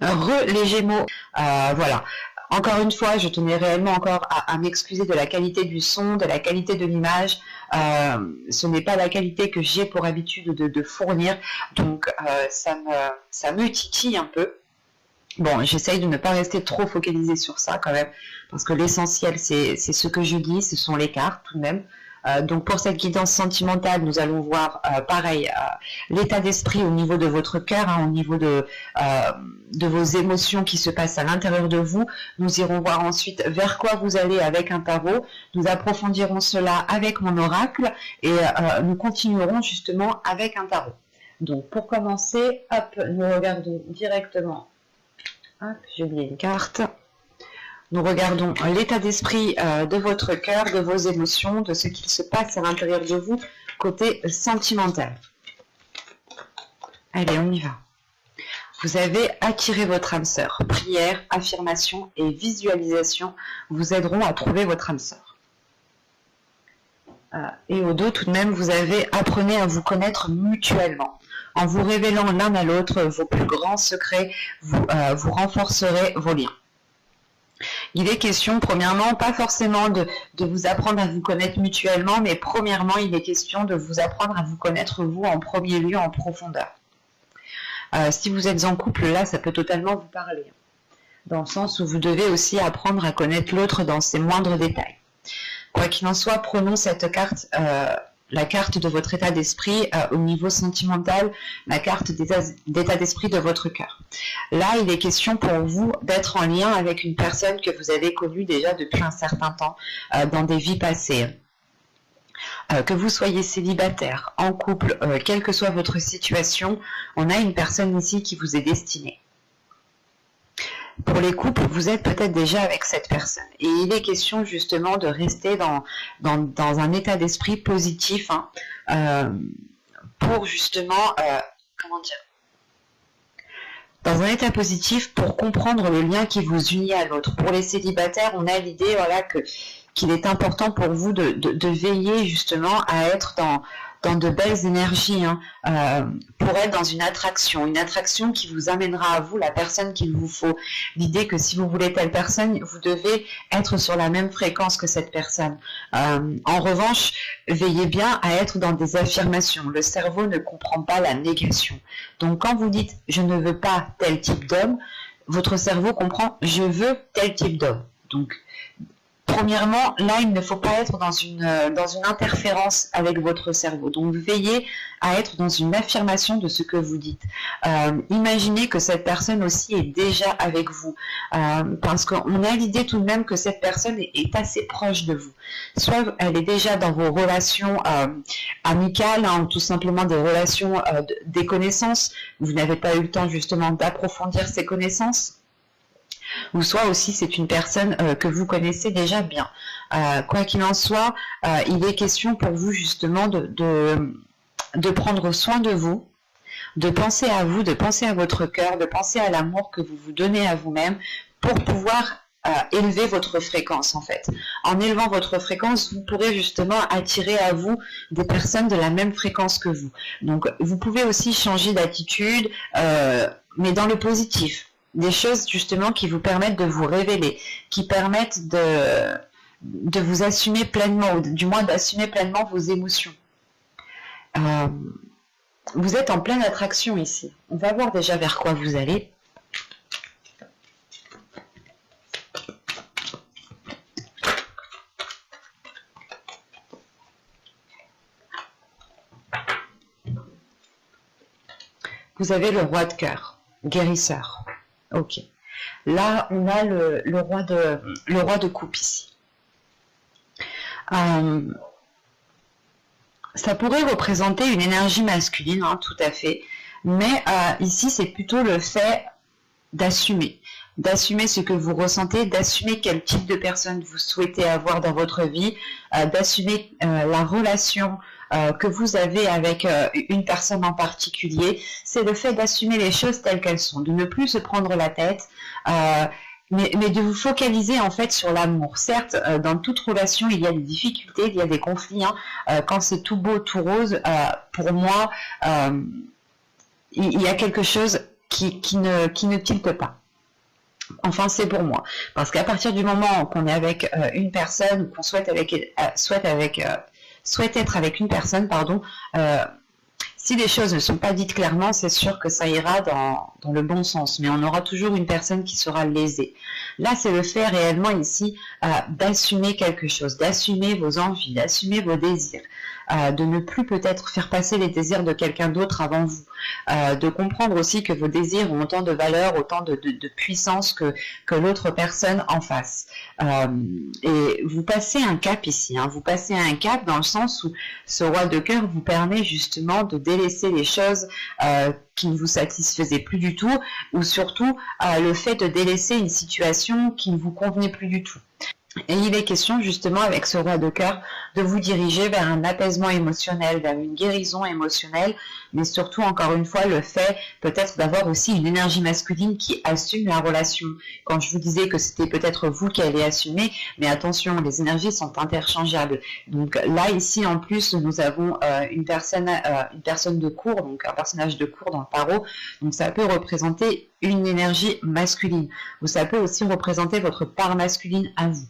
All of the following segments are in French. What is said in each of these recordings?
Les Gémeaux, voilà. Encore une fois, je tenais réellement encore à m'excuser de la qualité du son, de la qualité de l'image. Ce n'est pas la qualité que j'ai pour habitude de fournir, donc ça me titille un peu. Bon, j'essaye de ne pas rester trop focalisée sur ça quand même, parce que l'essentiel, c'est ce que je dis, ce sont les cartes tout de même. Donc pour cette guidance sentimentale, nous allons voir pareil l'état d'esprit au niveau de votre cœur, au niveau de vos émotions qui se passent à l'intérieur de vous. Nous irons voir ensuite vers quoi vous allez avec un tarot. Nous approfondirons cela avec mon oracle et nous continuerons justement avec un tarot. Donc pour commencer, hop, nous regardons directement. Hop, j'ai oublié une carte. Nous regardons l'état d'esprit de votre cœur, de vos émotions, de ce qu'il se passe à l'intérieur de vous, côté sentimental. Allez, on y va. Vous avez attiré votre âme sœur. Prière, affirmation et visualisation vous aideront à trouver votre âme sœur. Et au dos, tout de même, vous avez apprenez à vous connaître mutuellement. En vous révélant l'un à l'autre vos plus grands secrets, vous renforcerez vos liens. Il est question, premièrement, pas forcément de vous apprendre à vous connaître mutuellement, mais premièrement, il est question de vous apprendre à vous connaître vous en premier lieu, en profondeur. Si vous êtes en couple, là, ça peut totalement vous parler. Dans le sens où vous devez aussi apprendre à connaître l'autre dans ses moindres détails. Quoi qu'il en soit, prenons cette carte, la carte de votre état d'esprit au niveau sentimental, la carte d'état d'esprit de votre cœur. Là, il est question pour vous d'être en lien avec une personne que vous avez connue déjà depuis un certain temps dans des vies passées. Que vous soyez célibataire, en couple, quelle que soit votre situation, on a une personne ici qui vous est destinée. Pour les couples, vous êtes peut-être déjà avec cette personne. Et il est question justement de rester dans un état d'esprit positif pour justement, dans un état positif pour comprendre le lien qui vous unit à l'autre. Pour les célibataires, on a l'idée qu'il est important pour vous de veiller justement à être dans de belles énergies, pour être dans une attraction qui vous amènera à vous la personne qu'il vous faut. L'idée que si vous voulez telle personne, vous devez être sur la même fréquence que cette personne. En revanche, veillez bien à être dans des affirmations. Le cerveau ne comprend pas la négation. Donc quand vous dites « je ne veux pas tel type d'homme », votre cerveau comprend « je veux tel type d'homme ». Donc, premièrement, là, il ne faut pas être dans une interférence avec votre cerveau. Donc, veillez à être dans une affirmation de ce que vous dites. Imaginez que cette personne aussi est déjà avec vous. Parce qu'on a l'idée tout de même que cette personne est assez proche de vous. Soit elle est déjà dans vos relations amicales, ou tout simplement des relations, des connaissances. Vous n'avez pas eu le temps justement d'approfondir ces connaissances. Ou soit aussi c'est une personne que vous connaissez déjà bien. Quoi qu'il en soit, il est question pour vous justement de prendre soin de vous, de penser à vous, de penser à votre cœur, de penser à l'amour que vous vous donnez à vous-même pour pouvoir élever votre fréquence en fait. En élevant votre fréquence, vous pourrez justement attirer à vous des personnes de la même fréquence que vous. Donc vous pouvez aussi changer d'attitude, mais dans le positif. Des choses justement qui vous permettent de vous révéler, qui permettent de vous assumer pleinement, ou du moins d'assumer pleinement vos émotions. Vous êtes en pleine attraction ici. On va voir déjà vers quoi vous allez. Vous avez le roi de cœur, guérisseur. Ok. Là, on a le roi de coupe ici. Ça pourrait représenter une énergie masculine, tout à fait. Mais ici, c'est plutôt le fait d'assumer. D'assumer ce que vous ressentez, d'assumer quel type de personne vous souhaitez avoir dans votre vie, d'assumer la relation que vous avez avec une personne en particulier. C'est le fait d'assumer les choses telles qu'elles sont, de ne plus se prendre la tête, mais de vous focaliser en fait sur l'amour. Certes, dans toute relation, il y a des difficultés, il y a des conflits. Quand c'est tout beau, tout rose, pour moi, il y a quelque chose qui ne tilte pas. Enfin, c'est pour moi. Parce qu'à partir du moment qu'on est avec une personne, ou qu'on souhaite être avec une personne, pardon, si les choses ne sont pas dites clairement, c'est sûr que ça ira dans le bon sens, mais on aura toujours une personne qui sera lésée. Là, c'est le fait réellement ici d'assumer quelque chose, d'assumer vos envies, d'assumer vos désirs, de ne plus peut-être faire passer les désirs de quelqu'un d'autre avant vous, de comprendre aussi que vos désirs ont autant de valeur, autant de puissance que l'autre personne en face. Et vous passez un cap ici, hein, vous passez un cap dans le sens où ce roi de cœur vous permet justement de délaisser les choses qui ne vous satisfaisaient plus du tout, ou surtout le fait de délaisser une situation qui ne vous convenait plus du tout. Et il est question justement avec ce roi de cœur de vous diriger vers un apaisement émotionnel, vers une guérison émotionnelle, mais surtout encore une fois le fait peut-être d'avoir aussi une énergie masculine qui assume la relation. Quand je vous disais que c'était peut-être vous qui allez assumer, mais attention, les énergies sont interchangeables. Donc là ici en plus nous avons une personne de cour, donc un personnage de cour dans le tarot, donc ça peut représenter une énergie masculine, ou ça peut aussi représenter votre part masculine à vous.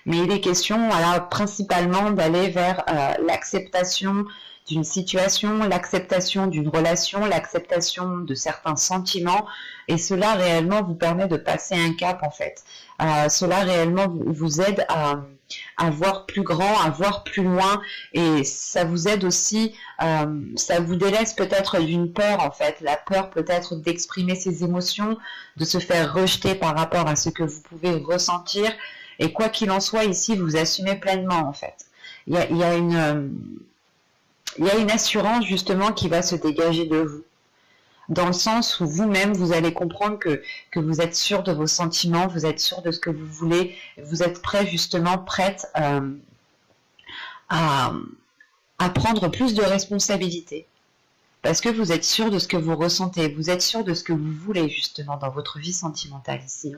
Mais il est question, voilà, principalement d'aller vers l'acceptation d'une situation, l'acceptation d'une relation, l'acceptation de certains sentiments, et cela réellement vous permet de passer un cap en fait. Cela réellement vous aide à voir plus grand, à voir plus loin, et ça vous aide aussi, ça vous délaisse peut-être d'une peur en fait, la peur peut-être d'exprimer ses émotions, de se faire rejeter par rapport à ce que vous pouvez ressentir. Et quoi qu'il en soit, ici, vous assumez pleinement, en fait. Il y a une assurance, justement, qui va se dégager de vous. Dans le sens où vous-même, vous allez comprendre que vous êtes sûr de vos sentiments, vous êtes sûr de ce que vous voulez, vous êtes prêt, justement, prête à prendre plus de responsabilités. Parce que vous êtes sûr de ce que vous ressentez, vous êtes sûr de ce que vous voulez, justement, dans votre vie sentimentale, ici.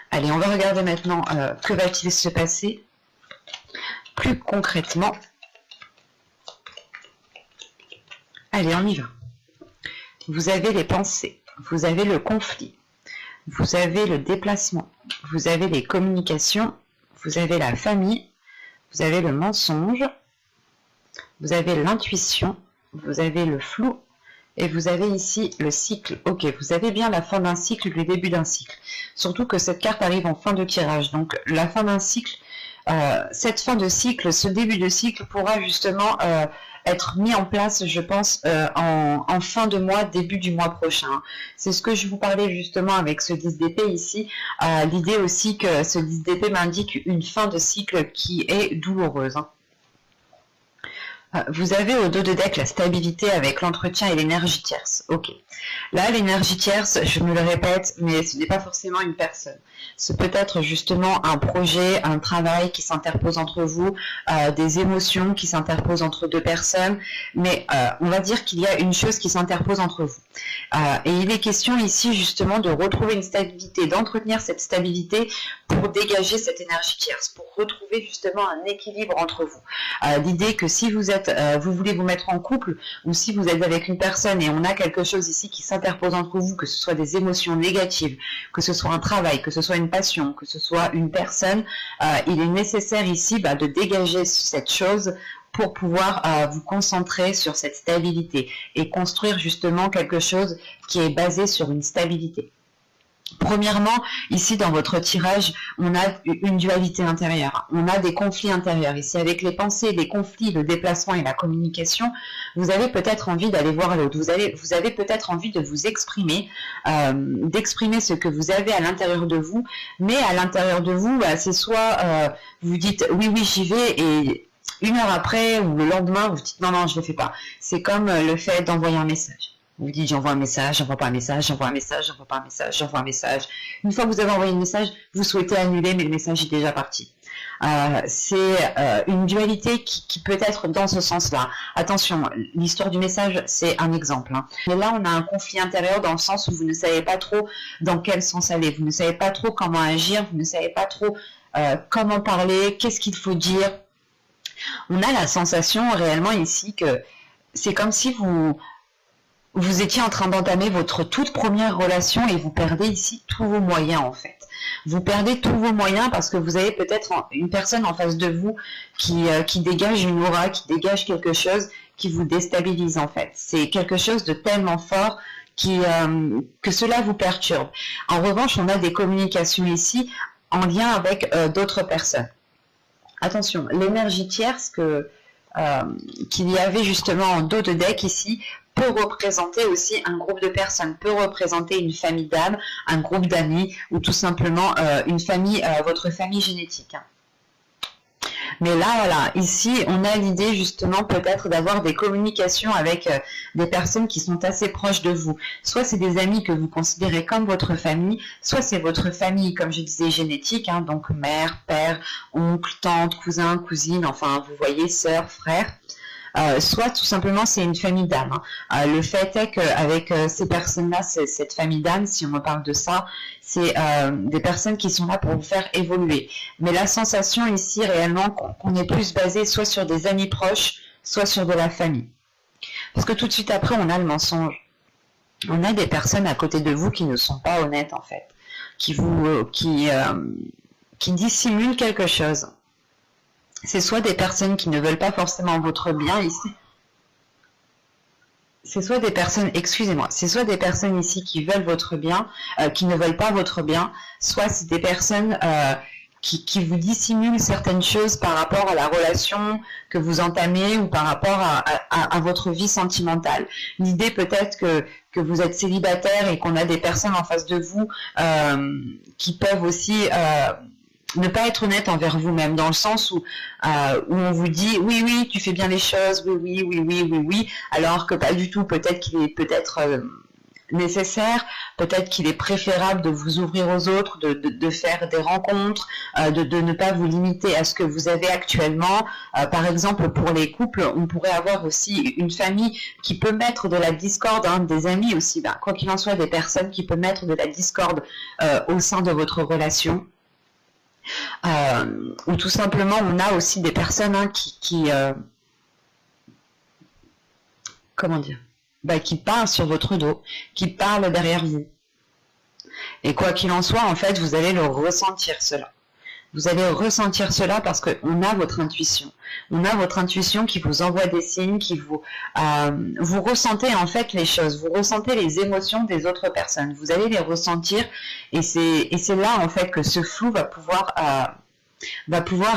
Allez, on va regarder maintenant que va-t-il se passer plus concrètement. Allez, on y va. Vous avez les pensées, vous avez le conflit, vous avez le déplacement, vous avez les communications, vous avez la famille, vous avez le mensonge, vous avez l'intuition, vous avez le flou, et vous avez ici le cycle. Ok, vous avez bien la fin d'un cycle, le début d'un cycle. Surtout que cette carte arrive en fin de tirage. Donc la fin d'un cycle, cette fin de cycle, ce début de cycle pourra justement être mis en place, je pense, en fin de mois, début du mois prochain. C'est ce que je vous parlais justement avec ce 10 d'épée ici. L'idée aussi que ce 10 d'épée m'indique une fin de cycle qui est douloureuse. Hein. Vous avez au dos de deck la stabilité avec l'entretien et l'énergie tierce. Ok. Là, l'énergie tierce, je me le répète, mais ce n'est pas forcément une personne. Ce peut être justement un projet, un travail qui s'interpose entre vous, des émotions qui s'interposent entre deux personnes, mais on va dire qu'il y a une chose qui s'interpose entre vous. Et il est question ici justement de retrouver une stabilité, d'entretenir cette stabilité pour dégager cette énergie tierce, pour retrouver justement un équilibre entre vous. L'idée que si vous êtes, vous voulez vous mettre en couple, ou si vous êtes avec une personne et on a quelque chose ici qui s'interpose entre vous, que ce soit des émotions négatives, que ce soit un travail, que ce soit une passion, que ce soit une personne, il est nécessaire ici de dégager cette chose pour pouvoir vous concentrer sur cette stabilité et construire justement quelque chose qui est basé sur une stabilité. Premièrement, ici dans votre tirage, on a une dualité intérieure, on a des conflits intérieurs. Ici avec les pensées, les conflits, le déplacement et la communication, vous avez peut-être envie d'aller voir l'autre, vous avez peut-être envie de vous exprimer, d'exprimer ce que vous avez à l'intérieur de vous, mais à l'intérieur de vous, c'est soit vous dites oui, j'y vais, et une heure après ou le lendemain, vous dites non, je ne le fais pas. C'est comme le fait d'envoyer un message. Vous dites j'envoie un message, j'envoie pas un message, j'envoie un message, j'envoie pas un message, j'envoie un message. Une fois que vous avez envoyé le message, vous souhaitez annuler, mais le message est déjà parti. C'est une dualité qui peut être dans ce sens-là. Attention, l'histoire du message, c'est un exemple. Hein. Mais là, on a un conflit intérieur dans le sens où vous ne savez pas trop dans quel sens aller. Vous ne savez pas trop comment agir, vous ne savez pas trop comment parler, qu'est-ce qu'il faut dire. On a la sensation réellement ici que c'est comme si vous vous étiez en train d'entamer votre toute première relation et vous perdez ici tous vos moyens en fait. Vous perdez tous vos moyens parce que vous avez peut-être une personne en face de vous qui dégage une aura, qui dégage quelque chose qui vous déstabilise en fait. C'est quelque chose de tellement fort que cela vous perturbe. En revanche, on a des communications ici en lien avec d'autres personnes. Attention, l'énergie tierce qu'il y avait justement en dos de deck ici peut représenter aussi un groupe de personnes, peut représenter une famille d'âmes, un groupe d'amis ou tout simplement une famille, votre famille génétique. Mais là, voilà, ici, on a l'idée justement peut-être d'avoir des communications avec des personnes qui sont assez proches de vous. Soit c'est des amis que vous considérez comme votre famille, soit c'est votre famille, comme je disais, génétique, hein, donc mère, père, oncle, tante, cousin, cousine, enfin, vous voyez, sœur, frère. Soit tout simplement c'est une famille d'âmes. Le fait est qu'avec ces personnes-là, cette famille d'âmes, si on me parle de ça, c'est des personnes qui sont là pour vous faire évoluer. Mais la sensation ici réellement qu'on est plus basé soit sur des amis proches, soit sur de la famille. Parce que tout de suite après, on a le mensonge. On a des personnes à côté de vous qui ne sont pas honnêtes en fait, qui dissimulent quelque chose. C'est soit des personnes qui ne veulent pas forcément votre bien ici. C'est soit des personnes, excusez-moi, c'est soit des personnes ici qui veulent votre bien, qui ne veulent pas votre bien, soit c'est des personnes qui vous dissimulent certaines choses par rapport à la relation que vous entamez ou par rapport à votre vie sentimentale. L'idée peut-être que vous êtes célibataire et qu'on a des personnes en face de vous qui peuvent aussi ne pas être honnête envers vous-même, dans le sens où on vous dit oui, oui, tu fais bien les choses, oui, oui, oui, oui, oui, oui, alors que pas du tout, peut-être qu'il est nécessaire, peut-être qu'il est préférable de vous ouvrir aux autres, de faire des rencontres, de ne pas vous limiter à ce que vous avez actuellement. Par exemple, pour les couples, on pourrait avoir aussi une famille qui peut mettre de la discorde, hein, des amis aussi, quoi qu'il en soit, des personnes qui peuvent mettre de la discorde au sein de votre relation. Ou tout simplement on a aussi des personnes hein, comment dire, qui parlent sur votre dos, qui parlent derrière vous. Et quoi qu'il en soit, en fait, vous allez le ressentir cela. Vous allez ressentir cela parce qu'on a votre intuition. On a votre intuition qui vous envoie des signes, qui vous ressentez en fait les choses, vous ressentez les émotions des autres personnes. Vous allez les ressentir et c'est là en fait que ce flou va pouvoir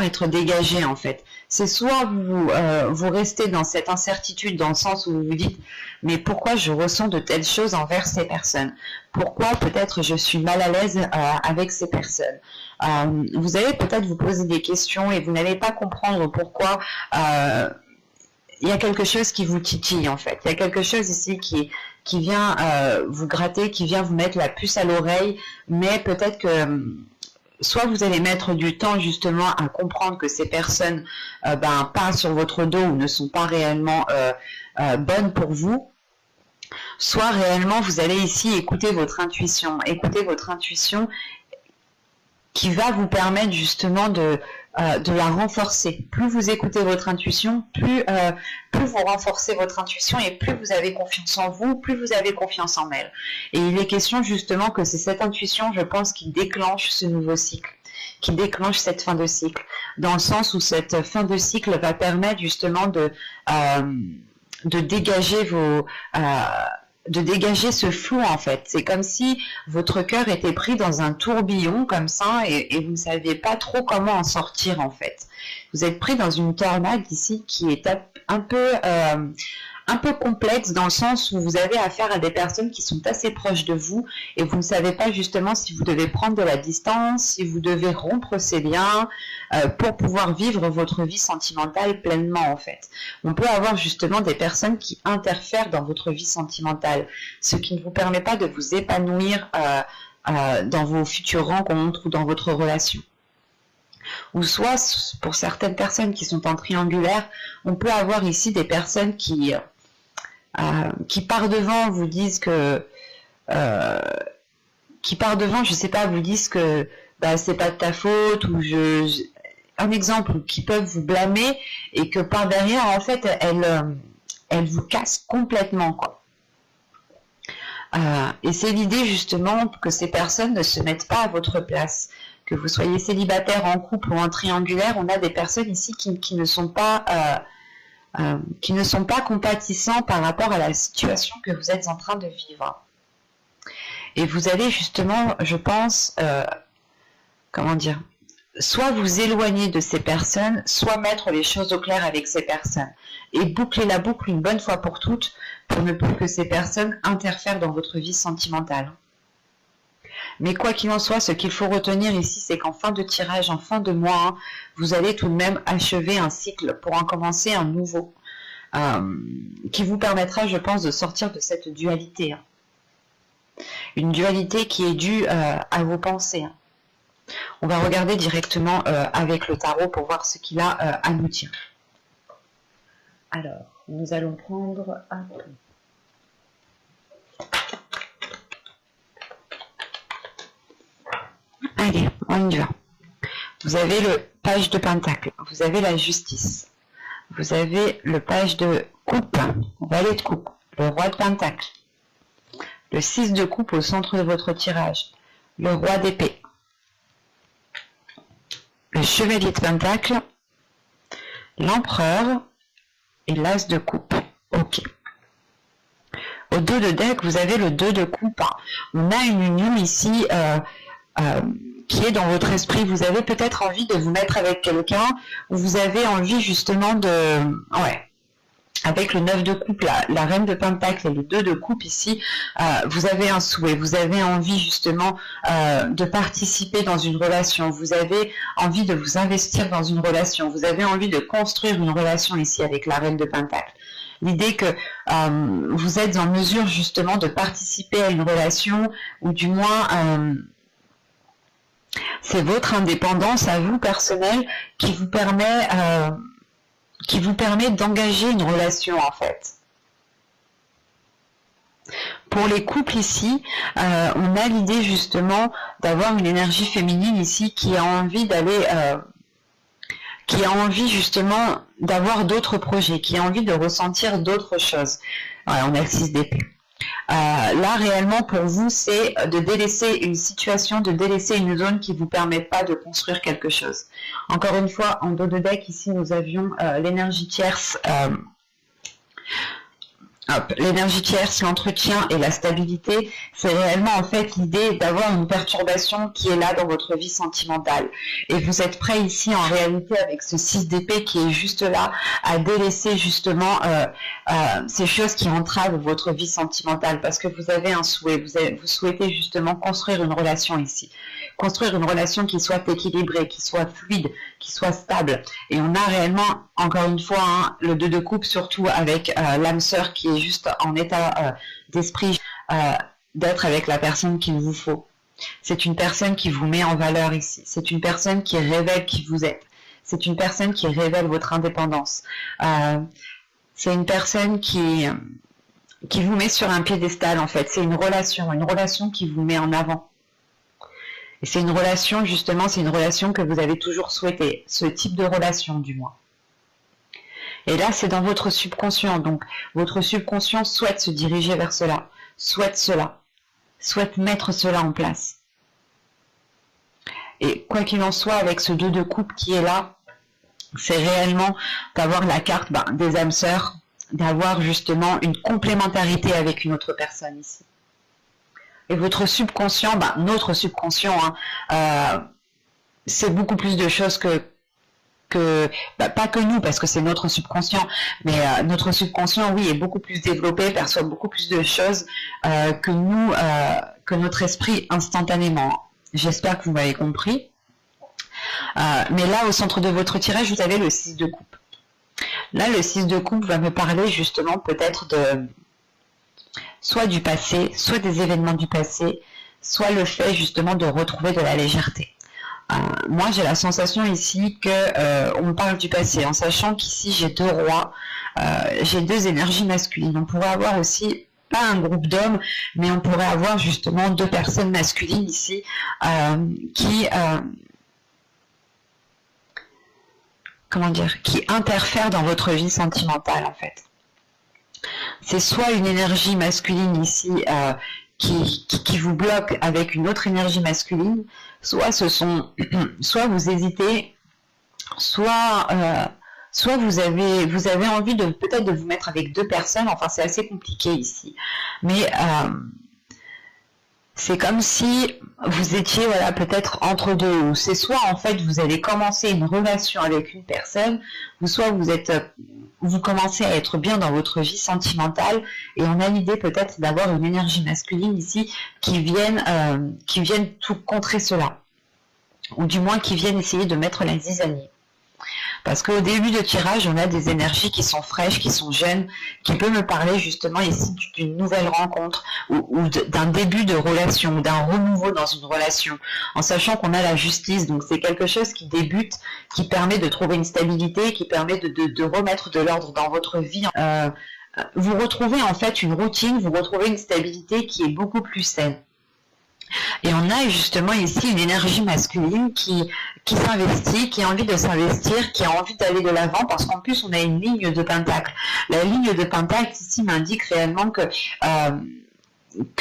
être dégagé en fait. C'est soit vous restez dans cette incertitude dans le sens où vous vous dites mais pourquoi je ressens de telles choses envers ces personnes? Pourquoi peut-être je suis mal à l'aise avec ces personnes? Vous allez peut-être vous poser des questions et vous n'allez pas comprendre pourquoi il y a quelque chose qui vous titille en fait. Il y a quelque chose ici qui vient vous gratter, qui vient vous mettre la puce à l'oreille, mais peut-être que soit vous allez mettre du temps justement à comprendre que ces personnes parlent sur votre dos ou ne sont pas réellement bonnes pour vous, soit réellement vous allez ici écouter votre intuition qui va vous permettre justement de la renforcer. Plus vous écoutez votre intuition, plus vous renforcez votre intuition et plus vous avez confiance en vous, plus vous avez confiance en elle. Et il est question justement que c'est cette intuition, je pense, qui déclenche ce nouveau cycle, qui déclenche cette fin de cycle, dans le sens où cette fin de cycle va permettre justement de dégager de dégager ce flou en fait. C'est comme si votre cœur était pris dans un tourbillon comme ça et vous ne saviez pas trop comment en sortir en fait. Vous êtes pris dans une tornade ici qui est un peu complexe dans le sens où vous avez affaire à des personnes qui sont assez proches de vous et vous ne savez pas justement si vous devez prendre de la distance, si vous devez rompre ces liens pour pouvoir vivre votre vie sentimentale pleinement en fait. On peut avoir justement des personnes qui interfèrent dans votre vie sentimentale, ce qui ne vous permet pas de vous épanouir dans vos futures rencontres ou dans votre relation. Ou soit, pour certaines personnes qui sont en triangulaire, on peut avoir ici des personnes qui par devant vous disent que qui par devant, je sais pas, vous disent que c'est pas de ta faute ou un exemple, qui peuvent vous blâmer et que par derrière en fait elles vous cassent complètement quoi. Et c'est l'idée justement que ces personnes ne se mettent pas à votre place. Que vous soyez célibataire, en couple ou en triangulaire, on a des personnes ici qui ne sont pas compatissants par rapport à la situation que vous êtes en train de vivre. Et vous allez justement, je pense, soit vous éloigner de ces personnes, soit mettre les choses au clair avec ces personnes. Et boucler la boucle une bonne fois pour toutes, pour ne plus que ces personnes interfèrent dans votre vie sentimentale. Mais quoi qu'il en soit, ce qu'il faut retenir ici, c'est qu'en fin de tirage, en fin de mois, vous allez tout de même achever un cycle pour en commencer un nouveau, qui vous permettra, je pense, de sortir de cette dualité. Une dualité qui est due à vos pensées. On va regarder directement avec le tarot pour voir ce qu'il a à nous dire. Alors, nous allons prendre un peu. Allez, on y va. Vous avez le page de pentacle, vous avez la justice, vous avez le page de coupe, valet de coupe, le roi de pentacle, le 6 de coupe au centre de votre tirage, le roi d'épée, le chevalier de pentacle, l'empereur et l'as de coupe. Ok. Au dos de deck, vous avez le 2 de coupe. On a une union ici qui est dans votre esprit. Vous avez peut-être envie de vous mettre avec quelqu'un, ou vous avez envie justement de... Ouais. Avec le 9 de coupe, la reine de pentacle et le 2 de coupe ici, vous avez un souhait, vous avez envie justement de participer dans une relation, vous avez envie de vous investir dans une relation, vous avez envie de construire une relation ici avec la reine de pentacle. L'idée que vous êtes en mesure justement de participer à une relation, ou du moins c'est votre indépendance à vous personnelle qui vous permet d'engager une relation en fait. Pour les couples ici, on a l'idée justement d'avoir une énergie féminine ici qui a envie d'aller, qui a envie justement d'avoir d'autres projets, qui a envie de ressentir d'autres choses. Voilà, on a le 6 d'épée. Là réellement pour vous c'est de délaisser une situation, de délaisser une zone qui ne vous permet pas de construire quelque chose. Encore une fois, en dos de deck ici nous avions l'énergie tierce, l'énergie tierce, l'entretien et la stabilité. C'est réellement en fait l'idée d'avoir une perturbation qui est là dans votre vie sentimentale. Et vous êtes prêt ici en réalité avec ce 6 d'épée qui est juste là à délaisser justement ces choses qui entravent votre vie sentimentale parce que vous avez un souhait, vous souhaitez justement construire une relation ici. Construire une relation qui soit équilibrée, qui soit fluide, qui soit stable. Et on a réellement, encore une fois, le 2 de coupe, surtout avec l'âme sœur qui est juste en état d'esprit d'être avec la personne qu'il vous faut. C'est une personne qui vous met en valeur ici. C'est une personne qui révèle qui vous êtes. C'est une personne qui révèle votre indépendance. C'est une personne qui vous met sur un piédestal, en fait. C'est une relation qui vous met en avant. Et c'est une relation, justement, c'est une relation que vous avez toujours souhaité, ce type de relation, du moins. Et là, c'est dans votre subconscient. Donc, votre subconscient souhaite se diriger vers cela, souhaite mettre cela en place. Et quoi qu'il en soit, avec ce 2 de coupe qui est là, c'est réellement d'avoir la carte des âmes sœurs, d'avoir justement une complémentarité avec une autre personne ici. Et votre subconscient, notre subconscient, c'est beaucoup plus de choses pas que nous, parce que c'est notre subconscient, mais notre subconscient, oui, est beaucoup plus développé, perçoit beaucoup plus de choses que nous, que notre esprit instantanément. J'espère que vous m'avez compris. Mais là, au centre de votre tirage, vous avez le 6 de coupe. Là, le 6 de coupe va me parler justement peut-être de... soit du passé, soit des événements du passé, soit le fait justement de retrouver de la légèreté. Moi, j'ai la sensation ici que on parle du passé, en sachant qu'ici j'ai 2 rois, j'ai 2 énergies masculines. On pourrait avoir aussi, pas un groupe d'hommes, mais on pourrait avoir justement 2 personnes masculines ici qui interfèrent dans votre vie sentimentale en fait. c'est soit une énergie masculine ici qui vous bloque avec une autre énergie masculine, soit soit vous hésitez, soit vous avez envie de peut-être de vous mettre avec deux personnes. Enfin, c'est assez compliqué ici, mais c'est comme si vous étiez voilà peut-être entre deux, ou c'est soit en fait vous allez commencer une relation avec une personne, ou soit vous commencez à être bien dans votre vie sentimentale, et on a l'idée peut-être d'avoir une énergie masculine ici qui vienne tout contrer cela, ou du moins qui viennent essayer de mettre la zizanie. Parce qu'au début de tirage, on a des énergies qui sont fraîches, qui sont jeunes, qui peuvent me parler justement ici d'une nouvelle rencontre ou d'un début de relation, d'un renouveau dans une relation, en sachant qu'on a la justice. Donc c'est quelque chose qui débute, qui permet de trouver une stabilité, qui permet de remettre de l'ordre dans votre vie. Vous retrouvez en fait une routine, vous retrouvez une stabilité qui est beaucoup plus saine. Et on a justement ici une énergie masculine qui s'investit, qui a envie de s'investir, qui a envie d'aller de l'avant, parce qu'en plus on a une ligne de pentacle. La ligne de pentacle ici m'indique réellement que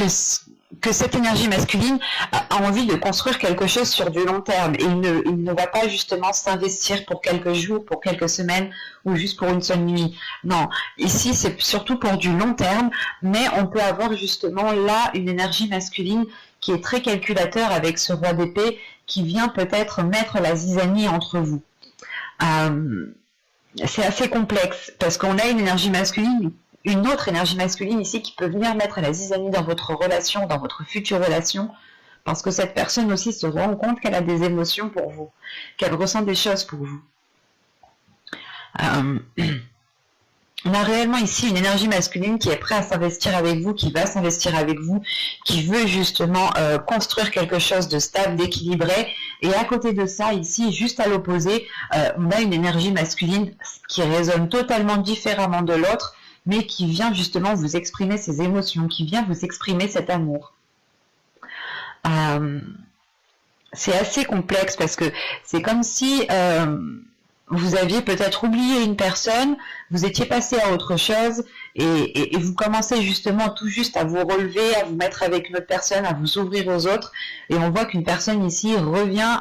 cette énergie masculine a envie de construire quelque chose sur du long terme, et il ne va pas justement s'investir pour quelques jours, pour quelques semaines ou juste pour une seule nuit. Non, ici c'est surtout pour du long terme, mais on peut avoir justement là une énergie masculine qui est très calculateur avec ce roi d'épée qui vient peut-être mettre la zizanie entre vous. C'est assez complexe parce qu'on a une énergie masculine, une autre énergie masculine ici qui peut venir mettre la zizanie dans votre relation, dans votre future relation, parce que cette personne aussi se rend compte qu'elle a des émotions pour vous, qu'elle ressent des choses pour vous. On a réellement ici une énergie masculine qui est prête à s'investir avec vous, qui va s'investir avec vous, qui veut justement construire quelque chose de stable, d'équilibré. Et à côté de ça, ici, juste à l'opposé, on a une énergie masculine qui résonne totalement différemment de l'autre, mais qui vient justement vous exprimer ses émotions, qui vient vous exprimer cet amour. C'est assez complexe parce que c'est comme si vous aviez peut-être oublié une personne, vous étiez passé à autre chose et vous commencez justement tout juste à vous relever, à vous mettre avec une autre personne, à vous ouvrir aux autres, et on voit qu'une personne ici revient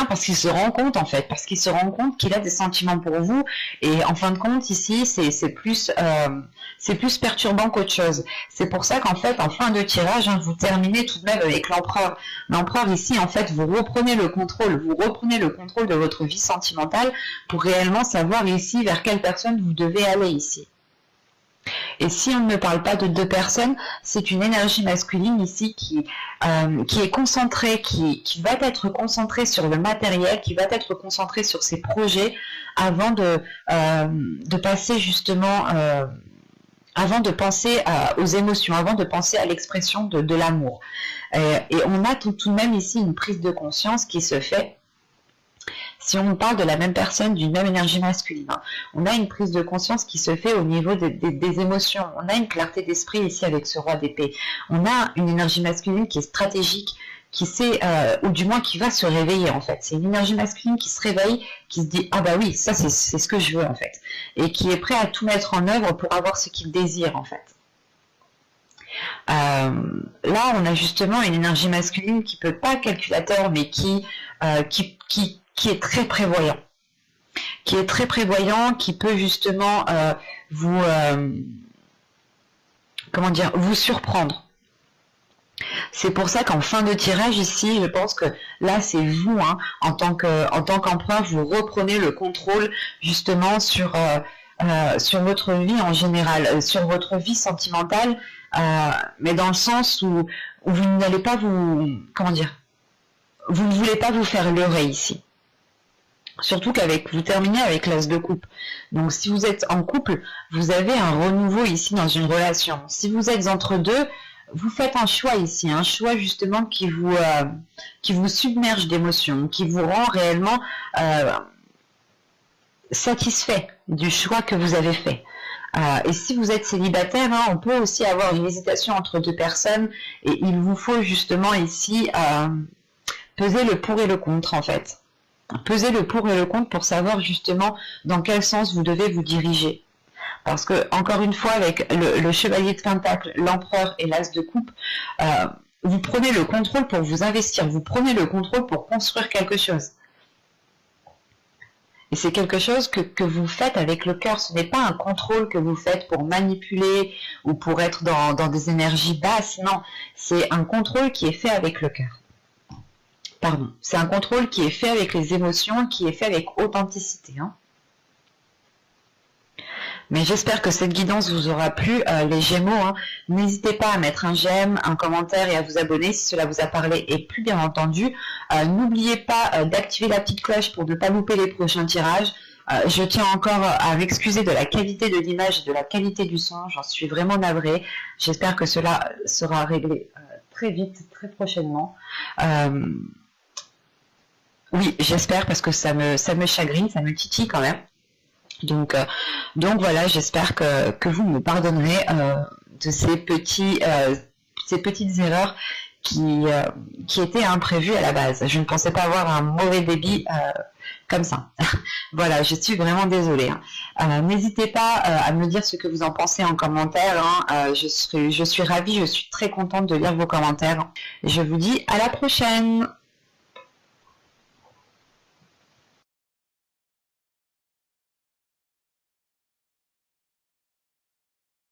parce qu'il se rend compte en fait, parce qu'il se rend compte qu'il a des sentiments pour vous, et en fin de compte ici c'est plus perturbant qu'autre chose. C'est pour ça qu'en fait en fin de tirage, vous terminez tout de même avec l'empereur. L'empereur ici en fait vous reprenez le contrôle de votre vie sentimentale pour réellement savoir ici vers quelle personne vous devez aller ici. Et si on ne parle pas de deux personnes, c'est une énergie masculine ici qui est concentrée, qui va être concentrée sur le matériel, qui va être concentrée sur ses projets avant de passer justement, avant de penser aux émotions, avant de penser à l'expression de l'amour. Et on a tout de même ici une prise de conscience qui se fait. Si on parle de la même personne, d'une même énergie masculine, on a une prise de conscience qui se fait au niveau des émotions. On a une clarté d'esprit ici avec ce roi d'épée. On a une énergie masculine qui est stratégique, qui sait, ou du moins qui va se réveiller en fait. C'est une énergie masculine qui se réveille, qui se dit « Ah bah oui, ça c'est ce que je veux en fait ». Et qui est prêt à tout mettre en œuvre pour avoir ce qu'il désire en fait. Là, on a justement une énergie masculine qui peut pas calculateur, mais qui est très prévoyant, qui peut justement vous surprendre. C'est pour ça qu'en fin de tirage ici, je pense que là c'est vous, en tant qu'empereur, vous reprenez le contrôle justement sur votre vie en général, sur votre vie sentimentale, mais dans le sens où vous n'allez pas vous ne voulez pas vous faire leurrer ici. Surtout vous terminez avec l'as de coupe. Donc si vous êtes en couple, vous avez un renouveau ici dans une relation. Si vous êtes entre deux, vous faites un choix ici, un choix justement qui vous submerge d'émotions, qui vous rend réellement satisfait du choix que vous avez fait. Et si vous êtes célibataire, on peut aussi avoir une hésitation entre deux personnes, et il vous faut justement ici peser le pour et le contre en fait. Peser le pour et le contre pour savoir justement dans quel sens vous devez vous diriger. Parce que, encore une fois, avec le chevalier de Pentacle, l'empereur et l'as de coupe, vous prenez le contrôle pour vous investir, vous prenez le contrôle pour construire quelque chose. Et c'est quelque chose que vous faites avec le cœur. Ce n'est pas un contrôle que vous faites pour manipuler ou pour être dans des énergies basses. Non, c'est un contrôle qui est fait avec le cœur. Pardon. C'est un contrôle qui est fait avec les émotions, qui est fait avec authenticité. Hein. Mais j'espère que cette guidance vous aura plu, les Gémeaux. Hein. N'hésitez pas à mettre un j'aime, un commentaire et à vous abonner si cela vous a parlé et plu, bien entendu. N'oubliez pas d'activer la petite cloche pour ne pas louper les prochains tirages. Je tiens encore à m'excuser de la qualité de l'image et de la qualité du son. J'en suis vraiment navrée. J'espère que cela sera réglé très vite, très prochainement. Oui, j'espère parce que ça me chagrine, ça me titille quand même. Donc voilà, j'espère que vous me pardonnerez de ces petites erreurs qui étaient imprévues à la base. Je ne pensais pas avoir un mauvais débit comme ça. Voilà, je suis vraiment désolée. Hein. N'hésitez pas à me dire ce que vous en pensez en commentaire. Hein. Je suis ravie, je suis très contente de lire vos commentaires. Et je vous dis à la prochaine.